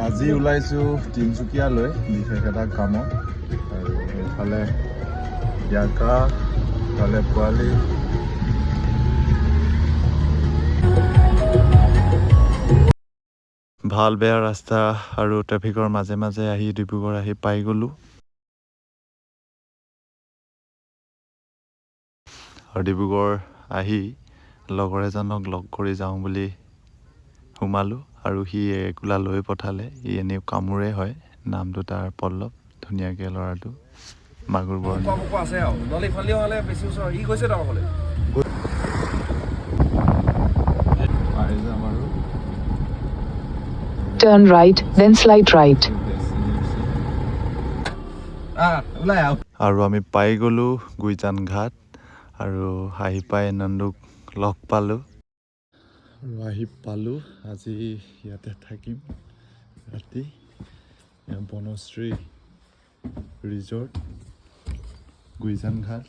আজি ওলাইছোঁ তিনিচুকীয়ালৈ বিশেষ এটা কামত আৰু এইফালে ইয়াকা ইফালে পোৱালি ভাল বেয়া ৰাস্তা আৰু ট্ৰেফিকৰ মাজে মাজে আহি ডিব্ৰুগড় আহি পাই গ'লোঁ আৰু ডিব্ৰুগড় আহি লগৰ এজনক লগ কৰি যাওঁ বুলি সোমালোঁ আৰু সি একুলা লৈ পঠালে। ই এনেও কামোৰে হয়, নামটো তাৰ পল্লৱ, ধুনীয়াকৈ ল'ৰাটো মাগুৰ বৰণী আছে আৰু নহ'লে ইফালে হ'লে বেছি ওচৰ ই কৈছে তাৰ হ'লে পাই যাম আৰু Turn right, then slide right. ওলাই আহ আৰু আমি পাই গ'লোঁ গুইজান ঘাট আৰু আহি পাই নন্দুক লগ পালোঁ আৰু আহি পালোঁ। আজি ইয়াতে থাকিম ৰাতি, বনশ্ৰী ৰিজৰ্ট গুইজান ঘাট।